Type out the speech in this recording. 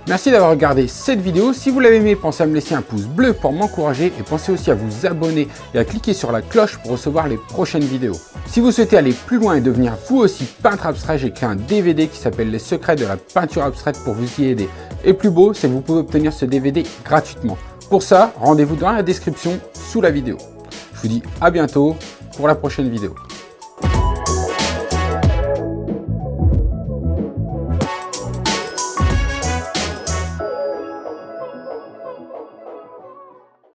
Merci d'avoir regardé cette vidéo. Si vous l'avez aimé, pensez à me laisser un pouce bleu pour m'encourager et pensez aussi à vous abonner et à cliquer sur la cloche pour recevoir les prochaines vidéos. Si vous souhaitez aller plus loin et devenir vous aussi peintre abstrait, j'ai créé un DVD qui s'appelle Les secrets de la peinture abstraite pour vous y aider. Et plus beau, c'est que vous pouvez obtenir ce DVD gratuitement. Pour ça, rendez-vous dans la description sous la vidéo. Je vous dis à bientôt pour la prochaine vidéo.